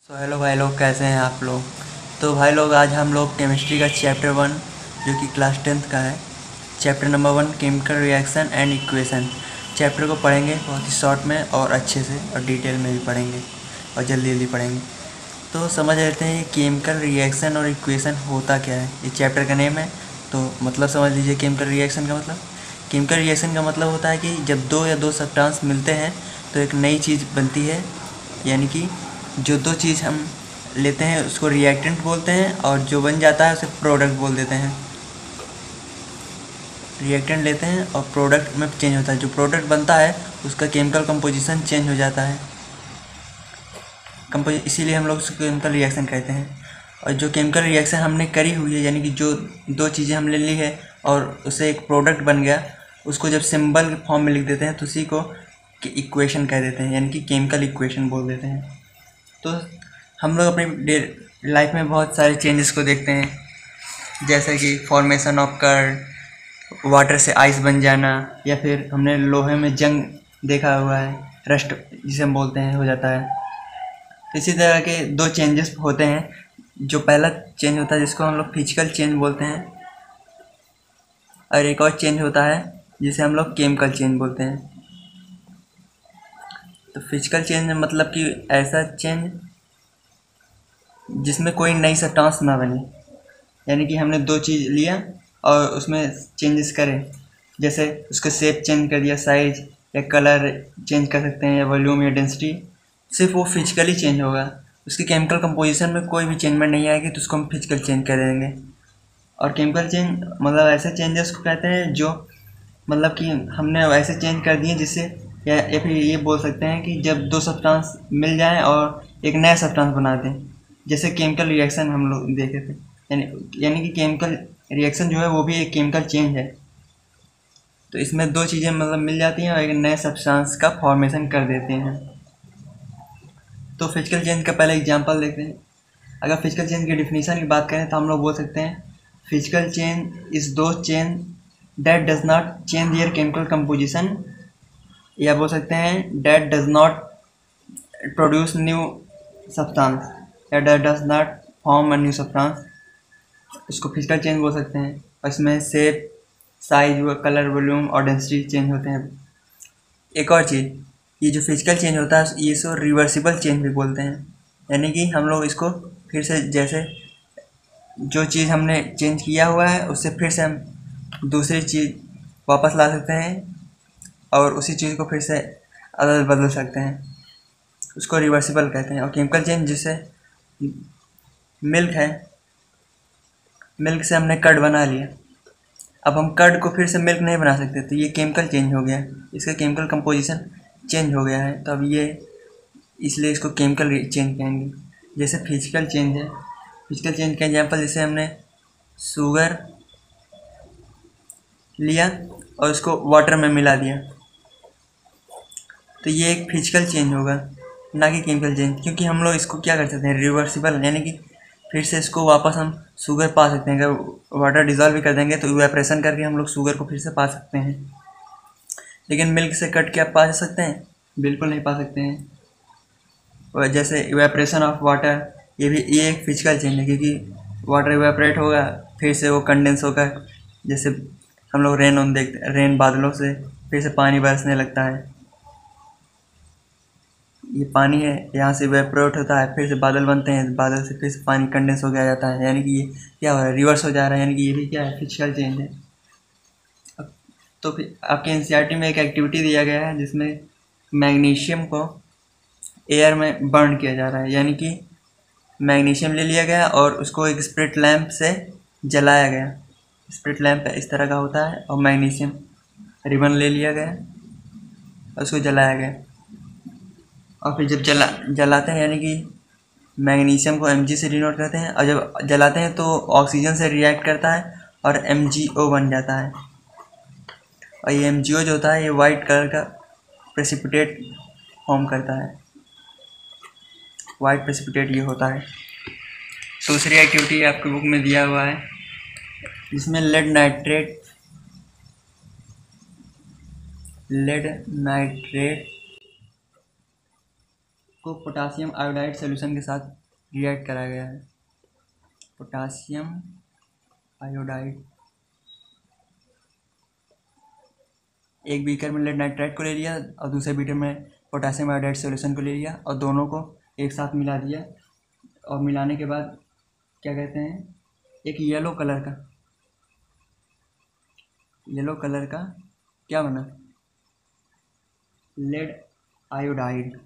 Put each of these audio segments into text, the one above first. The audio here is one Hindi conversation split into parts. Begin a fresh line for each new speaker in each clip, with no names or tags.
हेलो भाई लोग, कैसे हैं आप लोग। तो भाई लोग, आज हम लोग केमिस्ट्री का चैप्टर 1 जो कि क्लास 10th का है, chapter number 1 chemical reaction and equation chapter को पढ़ेंगे बहुत ही शॉर्ट में और अच्छे से, और डिटेल में भी पढ़ेंगे और जल्दी जल्दी पढ़ेंगे। तो समझ लेते हैं ये केमिकल रिएक्शन और इक्वेशन होता क्या है। ये चैप्टर का नेम है, तो मतलब समझ लीजिए केमिकल रिएक्शन का मतलब। केमिकल रिएक्शन का मतलब होता है कि जब दो या दो सब्सटेंस मिलते हैं तो एक नई चीज़ बनती है, यानी कि जो दो चीज़ हम लेते हैं उसको रिएक्टेंट बोलते हैं, और जो बन जाता है उसे प्रोडक्ट बोल देते हैं। रिएक्टेंट लेते हैं और प्रोडक्ट में चेंज होता है, जो प्रोडक्ट बनता है उसका केमिकल कंपोजिशन चेंज हो जाता है। इसीलिए हम लोग उसको केमिकल रिएक्शन कहते हैं। और जो केमिकल रिएक्शन हमने करी हुई है, यानी कि जो दो चीज़ें हमने ली है और उसे एक प्रोडक्ट बन गया, उसको जब सिंबल के फॉर्म में लिख देते हैं तो उसी को इक्वेशन कह देते हैं, यानी कि केमिकल इक्वेशन बोल देते हैं। तो हम लोग अपनी लाइफ में बहुत सारे चेंजेस को देखते हैं, जैसे कि फॉर्मेशन ऑफ कर्ड, वाटर से आइस बन जाना, या फिर हमने लोहे में जंग देखा हुआ है, रस्ट जिसे हम बोलते हैं हो जाता है। इसी तरह के दो चेंजेस होते हैं। जो पहला चेंज होता है जिसको हम लोग फिजिकल चेंज बोलते हैं, और एक और चेंज होता है जिसे हम लोग केमिकल चेंज बोलते हैं। तो फिजिकल चेंज मतलब कि ऐसा चेंज जिसमें कोई नई सब्सटेंस ना बने, यानी कि हमने दो चीज़ लिया और उसमें चेंजेस करें, जैसे उसका शेप चेंज कर दिया, साइज या कलर चेंज कर सकते हैं, या वॉल्यूम या डेंसिटी। सिर्फ वो फिजिकली चेंज होगा, उसकी केमिकल कंपोजिशन में कोई भी चेंजमेंट नहीं आएगी, तो उसको हम फिजिकल चेंज कह देंगे। और केमिकल चेंज मतलब ऐसे चेंजेस को कहते हैं जो मतलब कि हमने ऐसे चेंज कर दिए जिससे, या फिर ये बोल सकते हैं कि जब दो सब्सटेंस मिल जाएं और एक नया सब्सटेंस बना दें, जैसे केमिकल रिएक्शन हम लोग देखे थे। यानी कि केमिकल रिएक्शन जो है वो भी एक केमिकल चेंज है। तो इसमें दो चीज़ें मतलब मिल जाती हैं और एक नए सब्सटेंस का फॉर्मेशन कर देते हैं। तो फिजिकल चेंज का पहले एग्जांपल देखते हैं। अगर फिजिकल चेंज की डिफिनीशन की बात करें तो हम लोग बोल सकते हैं physical change is to change that does not change their chemical composition, या बोल सकते हैं that does not produce new substance, या that does not form a new substance. इसको फिजिकल चेंज बोल सकते हैं। और इसमें शेप, साइज, कलर, वॉल्यूम और डेंसिटी चेंज होते हैं। एक और चीज़, ये जो फिजिकल चेंज होता है ये इसको रिवर्सिबल चेंज भी बोलते हैं, यानी कि हम लोग इसको फिर से, जैसे जो चीज़ हमने चेंज किया हुआ है उससे फिर से हम दूसरी चीज़ वापस ला सकते हैं और उसी चीज़ को फिर से अदल बदल सकते हैं, उसको रिवर्सिबल कहते हैं। और केमिकल चेंज जैसे मिल्क है, मिल्क से हमने कर्ड बना लिया, अब हम कर्ड को फिर से मिल्क नहीं बना सकते, तो ये केमिकल चेंज हो गया, इसका केमिकल कंपोजिशन चेंज हो गया है। तो अब ये इसलिए इसको केमिकल चेंज कहेंगे। जैसे फिजिकल चेंज है, फिजिकल चेंज का एग्जांपल जैसे हमने शुगर लिया और उसको वाटर में मिला दिया, तो ये एक फिजिकल चेंज होगा, ना कि केमिकल चेंज, क्योंकि हम लोग इसको क्या कर सकते हैं, रिवर्सिबल, यानी कि फिर से इसको वापस हम शुगर पा सकते हैं। अगर वाटर डिजॉल्व भी कर देंगे तो इवेपरेशन करके हम लोग शुगर को फिर से पा सकते हैं। लेकिन मिल्क से कट के आप पा सकते हैं? बिल्कुल नहीं पा सकते हैं। और जैसे इवेपरेशन ऑफ वाटर, ये एक फिजिकल चेंज है, क्योंकि वाटर इवेपरेट होगा फिर से वो कंडेंस होकर, जैसे हम लोग रेन ऑन देखते, रेन बादलों से फिर से पानी बरसने लगता है, ये पानी है, यहाँ से इवेपरेट होता है, फिर से बादल बनते हैं, बादल से फिर से पानी कंडेंस हो गया जाता है, यानी कि ये क्या हो रहा है, रिवर्स हो जा रहा है, यानी कि ये भी क्या है, फिजिकल चेंज है। तो फिर आपके एनसीईआरटी में एक एक्टिविटी दिया गया है जिसमें मैग्नीशियम को एयर में बर्न किया जा रहा है, यानी कि मैग्नीशियम ले लिया गया और उसको एक स्प्रिट लैंप से जलाया गया। स्प्रिट लैंप इस तरह का होता है और मैग्नीशियम रिबन ले लिया गया और उसको जलाया गया। और फिर जब जलाते हैं, यानी कि मैग्नीशियम को Mg से डिनोट करते हैं, और जब जलाते हैं तो ऑक्सीजन से रिएक्ट करता है और MgO बन जाता है। और ये MgO जो होता है ये वाइट कलर का प्रेसिपिटेट फॉर्म करता है, वाइट प्रेसिपिटेट ये होता है। दूसरी एक्टिविटी आपके बुक में दिया हुआ है जिसमें लेड नाइट्रेट को पोटासियम आयोडाइड सॉल्यूशन के साथ रिएक्ट करा गया है। पोटासियम आयोडाइड, एक बीकर में लेड नाइट्राइट को ले लिया और दूसरे बीकर में पोटासियम आयोडाइड सॉल्यूशन को ले लिया और दोनों को एक साथ मिला दिया। और मिलाने के बाद क्या कहते हैं, एक येलो कलर का क्या बना, लेड आयोडाइड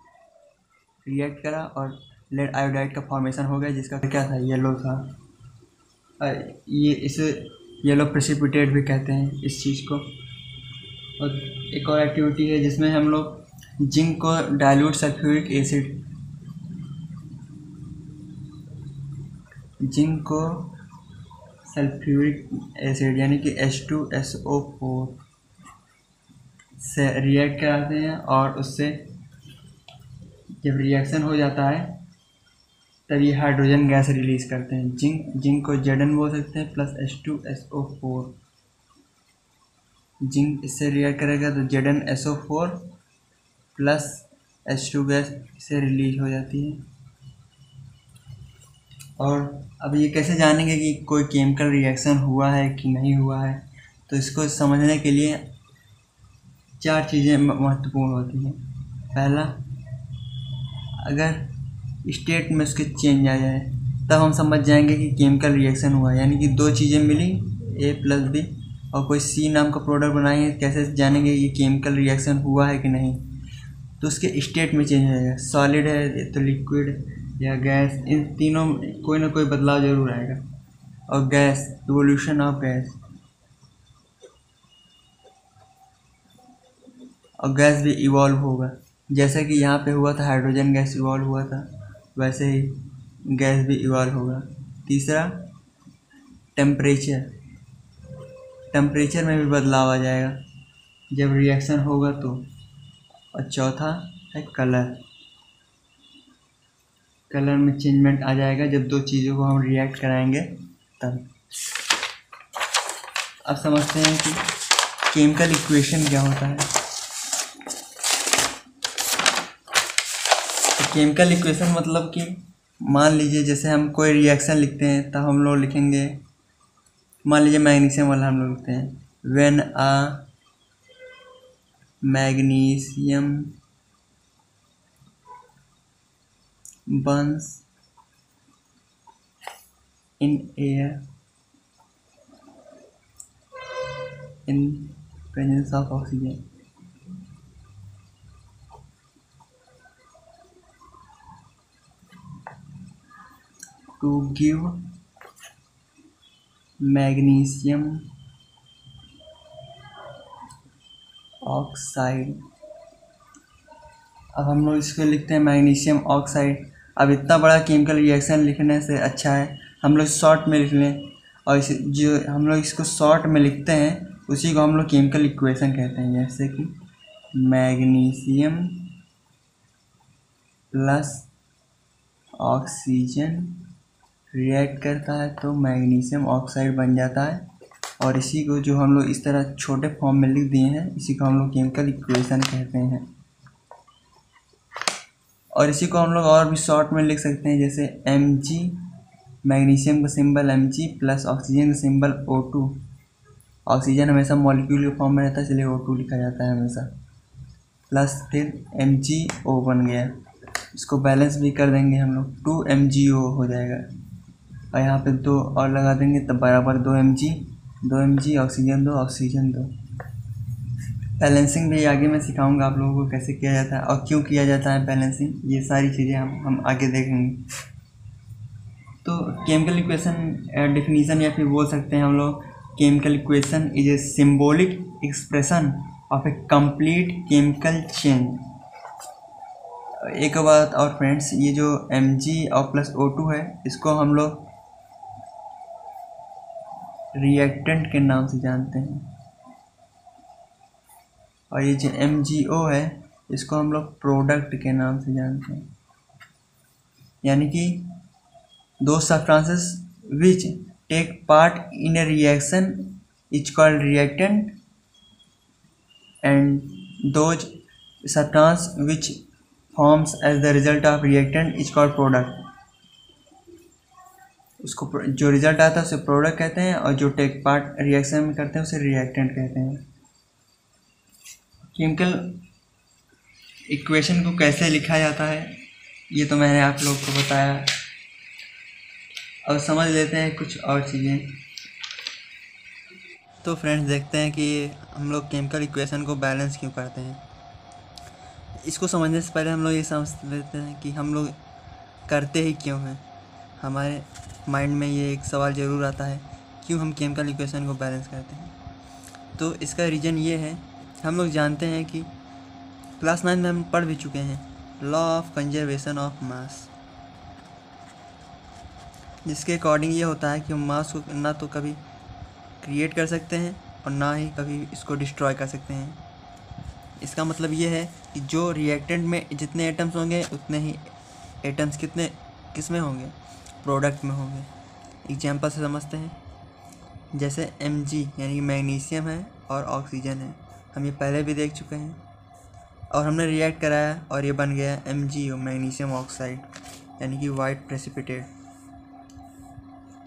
रिएक्ट करा और लेड आयोडाइड का फॉर्मेशन हो गया, जिसका क्या था, येलो था। ये इसे येलो प्रेसिपिटेट भी कहते हैं इस चीज़ को। और एक और एक्टिविटी है जिसमें हम लोग जिंक को डाइल्यूट सल्फ्यूरिक एसिड यानी कि H2SO4 से रिएक्ट कराते हैं और उससे जब रिएक्शन हो जाता है तब ये हाइड्रोजन गैस रिलीज करते हैं। जिंक को Zn बोल सकते हैं प्लस H2SO4। जिंक इससे रिएक्ट करेगा तो ZnSO4 प्लस H2 गैस से रिलीज हो जाती है। और अब ये कैसे जानेंगे कि कोई केमिकल रिएक्शन हुआ है कि नहीं हुआ है, तो इसको समझने के लिए 4 चीज़ें महत्वपूर्ण होती हैं। पहला, अगर स्टेट में उसके चेंज आ जाए तब हम समझ जाएंगे कि केमिकल रिएक्शन हुआ है। यानी कि 2 चीज़ें मिली A+B और कोई C नाम का प्रोडक्ट बनाएंगे, कैसे जानेंगे ये केमिकल रिएक्शन हुआ है कि नहीं, तो उसके स्टेट में चेंज हो जाएगा। सॉलिड है तो लिक्विड या गैस, इन तीनों में कोई ना कोई बदलाव जरूर आएगा। और गैस, इवोल्यूशन ऑफ गैस, और गैस भी इवॉल्व होगा। जैसे कि यहाँ पे हुआ था, हाइड्रोजन गैस इवॉल्व हुआ था, वैसे ही गैस भी इवॉल्व होगा। तीसरा, टेम्परेचर में भी बदलाव आ जाएगा जब रिएक्शन होगा तो। और चौथा है कलर में चेंजमेंट आ जाएगा जब 2 चीज़ों को हम रिएक्ट कराएंगे तब। अब समझते हैं कि केमिकल इक्वेशन क्या होता है। केमिकल इक्वेशन मतलब कि मान लीजिए जैसे हम कोई रिएक्शन लिखते हैं तब हम लोग लिखेंगे, मान लीजिए मैग्नीशियम वाला हम लोग लिखते हैं, when a magnesium Burns in air in presence of oxygen, to give magnesium oxide. अब हम लोग इसको लिखते हैं मैग्नीशियम ऑक्साइड। अब इतना बड़ा केमिकल रिएक्शन लिखने से अच्छा है हम लोग शॉर्ट में लिख लें, और इसे जो हम लोग इसको शॉर्ट में लिखते हैं उसी को हम लोग केमिकल इक्वेशन कहते हैं। जैसे कि मैग्नीशियम प्लस ऑक्सीजन रिएक्ट करता है तो मैग्नीशियम ऑक्साइड बन जाता है। और इसी को जो हम लोग इस तरह छोटे फॉर्म में लिख दिए हैं, इसी को हम लोग केमिकल इक्वेशन कहते हैं। और इसी को हम लोग और भी शॉर्ट में लिख सकते हैं, जैसे Mg, मैग्नीशियम का सिंबल Mg प्लस ऑक्सीजन का सिंबल O2। ऑक्सीजन हमेशा मॉलिक्यूल के फॉर्म में रहता है इसलिए O2 लिखा जाता है हमेशा, प्लस फिर MgO बन गया। इसको बैलेंस भी कर देंगे हम लोग, 2MgO हो जाएगा। और यहाँ पे 2 और लगा देंगे तब बराबर 2Mg ऑक्सीजन 2 ऑक्सीजन 2। बैलेंसिंग भी आगे मैं सिखाऊंगा आप लोगों को कैसे किया जाता है और क्यों किया जाता है बैलेंसिंग, ये सारी चीज़ें हम आगे देखेंगे। तो केमिकल इक्वेशन डेफिनीशन या फिर बोल सकते हैं हम लोग, chemical equation is a symbolic expression of A complete chemical change. एक बात और फ्रेंड्स, ये जो Mg और प्लस O2 है इसको हम लोग रिएक्टेंट के नाम से जानते हैं, और ये जो MgO है इसको हम लोग प्रोडक्ट के नाम से जानते हैं। यानी कि दो substances which take part in a reaction is called reactant, and those substance which forms as the result of reactant is called product. उसको जो रिजल्ट आता है उसे प्रोडक्ट कहते हैं, और जो टेक पार्ट रिएक्शन में करते हैं उसे रिएक्टेंट कहते हैं। केमिकल इक्वेशन को कैसे लिखा जाता है ये तो मैंने आप लोग को बताया। अब समझ लेते हैं कुछ और चीज़ें। तो फ्रेंड्स देखते हैं कि हम लोग केमिकल इक्वेशन को बैलेंस क्यों करते हैं। इसको समझने से पहले हम लोग ये समझ लेते हैं कि हम लोग करते ही क्यों हैं। हमारे माइंड में ये एक सवाल ज़रूर आता है, क्यों हम केमिकल इक्वेशन को बैलेंस करते हैं। तो इसका रीज़न ये है, हम लोग जानते हैं कि क्लास 9 में हम पढ़ भी चुके हैं law of conservation of mass, जिसके अकॉर्डिंग ये होता है कि हम मास को ना तो कभी क्रिएट कर सकते हैं और ना ही कभी इसको डिस्ट्रॉय कर सकते हैं। इसका मतलब ये है कि जो रिएक्टेंट में जितने एटम्स होंगे उतने ही एटम्स किस में होंगे, प्रोडक्ट में होंगे। एग्जांपल से समझते हैं, जैसे Mg यानी कि मैग्नीशियम है और ऑक्सीजन है, हम ये पहले भी देख चुके हैं, और हमने रिएक्ट कराया और ये बन गया MgO मैग्नीशियम ऑक्साइड यानी कि वाइट प्रेसिपिटेट।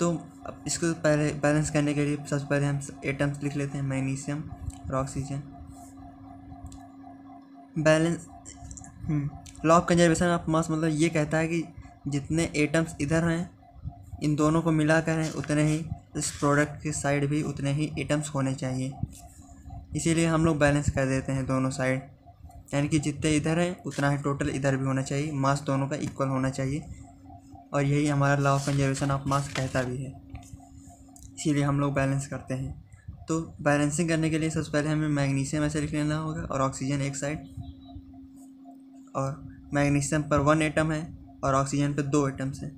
तो अब इसको पहले बैलेंस करने के लिए सबसे पहले हम एटम्स लिख लेते हैं, मैग्नीशियम और oxygen. Balance law of conservation of mass मतलब ये कहता है कि जितने एटम्स इधर हैं इन दोनों को मिलाकर हैं उतने ही इस प्रोडक्ट के साइड भी उतने ही एटम्स होने चाहिए। इसीलिए हम लोग बैलेंस कर देते हैं दोनों साइड, यानी कि जितने इधर हैं उतना ही टोटल इधर भी होना चाहिए, मास दोनों का इक्वल होना चाहिए। और यही हमारा law of conservation of mass कहता भी है, इसीलिए हम लोग बैलेंस करते हैं। तो बैलेंसिंग करने के लिए सबसे पहले हमें मैग्नीशियम ऐसे लिख लेना होगा और ऑक्सीजन एक साइड, और मैग्नीशियम पर 1 एटम है और ऑक्सीजन पर 2 एटम्स हैं,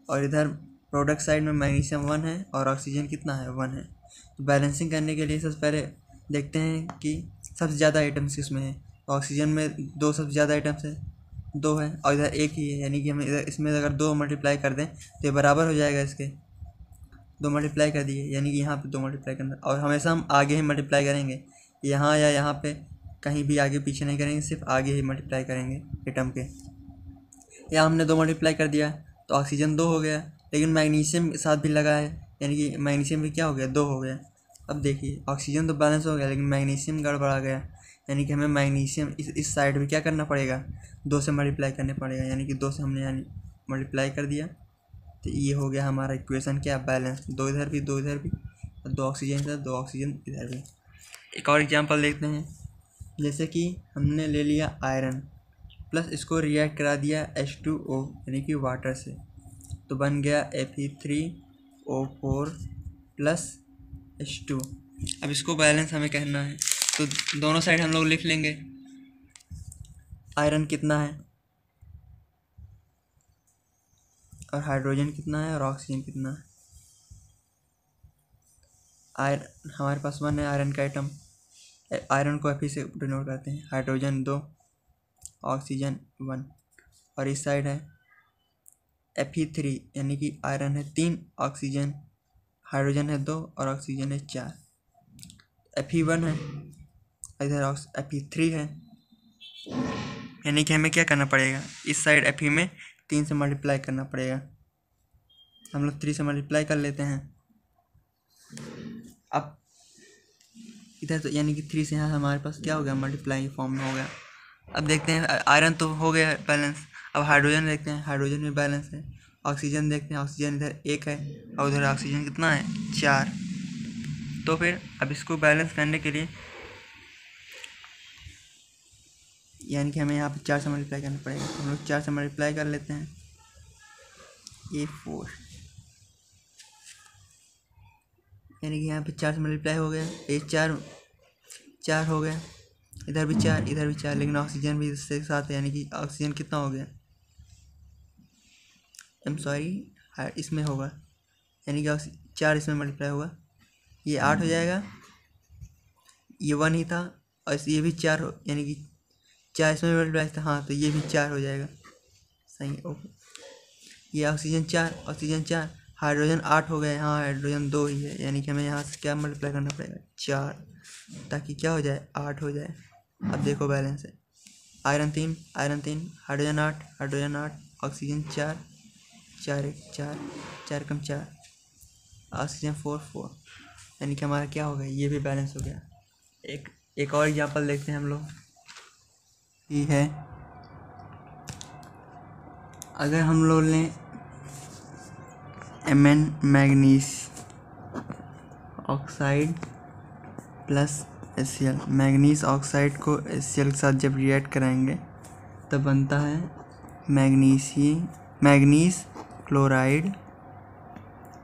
और इधर प्रोडक्ट साइड में मैग्नीशियम 1 है और ऑक्सीजन कितना है 1 है। तो बैलेंसिंग करने के लिए सबसे पहले देखते हैं कि सबसे ज़्यादा आइटम्स किसमें है। ऑक्सीजन में 2 सबसे ज़्यादा आइटम्स है, 2 है, और इधर 1 ही है, यानी कि हम इधर इसमें अगर 2 मल्टीप्लाई कर दें तो ये बराबर हो जाएगा इसके। 2 मल्टीप्लाई कर दिए यानी कि यहाँ पे 2 मल्टीप्लाई करना, और हमेशा हम आगे ही मल्टीप्लाई करेंगे, यहाँ या यहाँ पे कहीं भी आगे पीछे नहीं करेंगे, सिर्फ आगे ही मल्टीप्लाई करेंगे एटम के। यहाँ हमने 2 मल्टीप्लाई कर दिया तो ऑक्सीजन 2 हो गया, लेकिन मैग्नीशियम के साथ भी लगा है यानी कि मैग्नीशियम भी क्या हो गया 2 हो गया। अब देखिए ऑक्सीजन तो बैलेंस हो गया लेकिन मैग्नीशियम गड़बड़ा गया, यानी कि हमें मैग्नीशियम इस साइड भी क्या करना पड़ेगा 2 से मल्टीप्लाई करने पड़ेगा, यानी कि 2 से हमने यानी मल्टीप्लाई कर दिया। तो ये हो गया हमारा इक्वेशन क्या, बैलेंस, 2 इधर भी 2 इधर भी, और 2 ऑक्सीजन इधर 2 ऑक्सीजन इधर भी। एक और एग्जांपल देखते हैं, जैसे कि हमने ले लिया आयरन प्लस इसको रिएक्ट करा दिया H2O यानी कि वाटर से, तो बन गया Fe3O4 प्लस H2। अब इसको बैलेंस हमें करना है तो दोनों साइड हम लोग लिख लेंगे। आयरन कितना है और हाइड्रोजन कितना है और ऑक्सीजन कितना है। आयरन हमारे पास 1 है, आयरन का आइटम, आयरन को Fe से डिनोट करते हैं, हाइड्रोजन 2 ऑक्सीजन 1, और इस साइड है Fe3 यानी कि आयरन है 3 ऑक्सीजन, हाइड्रोजन है 2 और ऑक्सीजन है 4। Fe1 है, इधर Fe3 है, यानी कि हमें क्या करना पड़ेगा इस साइड Fe में 3 से मल्टीप्लाई करना पड़ेगा। हम लोग 3 से मल्टीप्लाई कर लेते हैं। अब इधर तो यानी कि 3 से यहाँ हमारे पास क्या हो गया मल्टीप्लाई फॉर्म में हो गया। अब देखते हैं आयरन तो हो गया बैलेंस, अब हाइड्रोजन देखते हैं, हाइड्रोजन में बैलेंस है। ऑक्सीजन देखते हैं, ऑक्सीजन इधर 1 है और उधर ऑक्सीजन कितना है 4। तो फिर अब इसको बैलेंस करने के लिए यानी कि हमें यहाँ पे 4 से मल्टीप्लाई करना पड़ेगा, तो हम लोग 4 से मल्टीप्लाई कर लेते हैं, ये 4 यानी कि यहाँ पे 4 से मल्टीप्लाई हो गया, ये 4 हो गया, इधर भी 4 इधर भी 4, लेकिन ऑक्सीजन भी इससे साथ है, यानी कि ऑक्सीजन कितना हो गया इसमें होगा, यानी कि 4 इसमें मल्टीप्लाई होगा, ये 8 हो जाएगा, ये 1 ही था, और ये भी 4 यानी कि 4 इसमें मल्टीप्लाई था, हाँ तो ये भी 4 हो जाएगा, सही ओके। ये ऑक्सीजन 4 हाइड्रोजन 8 हो गए, हाँ हाइड्रोजन 2 ही है, यानी कि हमें यहाँ से क्या मल्टीप्लाई करना पड़ेगा 4, ताकि क्या हो जाए 8 हो जाए। अब देखो बैलेंस है, आयरन 3, हाइड्रोजन 8, ऑक्सीजन 4, 4 1 4, 4 कम 4, ऑक्सीजन 4 4, यानी कि हमारा क्या हो गया, ये भी बैलेंस हो गया। एक और एग्जांपल देखते हैं हम लोग। ये है, अगर हम लोग लें Mn manganese oxide plus HCl, manganese oxide को HCl के साथ जब रिएक्ट कराएंगे तब बनता है manganese chloride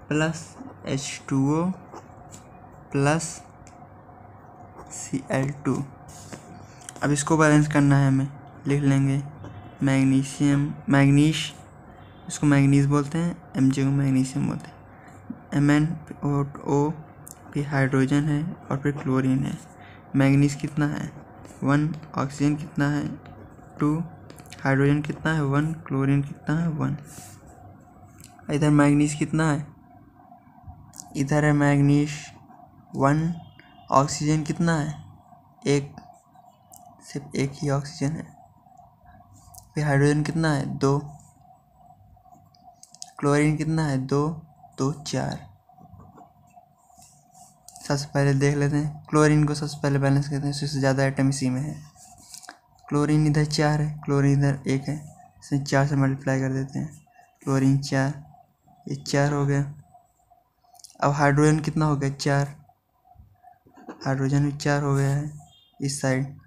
plus H2O plus Cl2। अब इसको बैलेंस करना है हमें, लिख लेंगे मैग्नीश, इसको मैग्नीज बोलते हैं, Mg को मैग्नीशियम बोलते हैं। MnO फिर हाइड्रोजन है और फिर क्लोरीन है। मैग्नीज कितना है 1, ऑक्सीजन कितना है 2, हाइड्रोजन कितना है 1, क्लोरीन कितना है 1। इधर मैग्नीज कितना है, इधर है मैग्नीज 1, ऑक्सीजन कितना है 1, सिर्फ एक ही ऑक्सीजन है। फिर हाइड्रोजन कितना है 2, क्लोरीन कितना है 2 2 4। सबसे पहले देख लेते हैं क्लोरीन को, सबसे पहले बैलेंस करते हैं, सबसे ज़्यादा आइटम इसी में है। क्लोरीन इधर 4 है, क्लोरीन इधर 1 है, इसे 4 से मल्टीप्लाई कर देते हैं, क्लोरीन 4, ये 4 हो गया। अब हाइड्रोजन कितना हो गया 4, हाइड्रोजन भी 4 हो गया है इस साइड।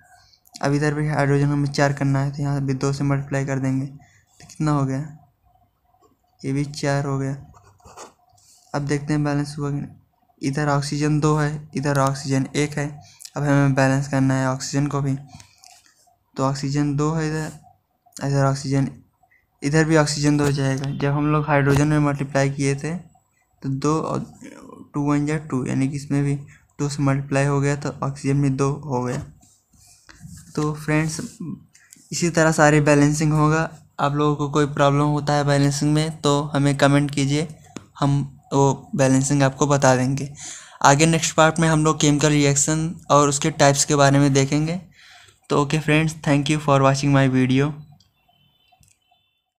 अब इधर भी हाइड्रोजन हमें 4 करना है, तो यहाँ भी 2 से मल्टीप्लाई कर देंगे तो कितना हो गया, ये भी 4 हो गया। अब देखते हैं बैलेंस हुआ कि नहीं। इधर ऑक्सीजन 2 है, इधर ऑक्सीजन 1 है। अब हमें बैलेंस करना है ऑक्सीजन को भी, तो ऑक्सीजन 2 है इधर ऑक्सीजन, इधर भी ऑक्सीजन 2 हो जाएगा। जब हम लोग हाइड्रोजन में मल्टीप्लाई किए थे तो 2 और 2 1 जा 2, यानी कि इसमें भी 2 से मल्टीप्लाई हो गया तो ऑक्सीजन में 2 हो गया। तो फ्रेंड्स इसी तरह सारे बैलेंसिंग होगा। आप लोगों को कोई प्रॉब्लम होता है बैलेंसिंग में तो हमें कमेंट कीजिए, हम वो बैलेंसिंग आपको बता देंगे। आगे नेक्स्ट पार्ट में हम लोग केमिकल रिएक्शन और उसके टाइप्स के बारे में देखेंगे। तो okay friends, thank you for watching my video.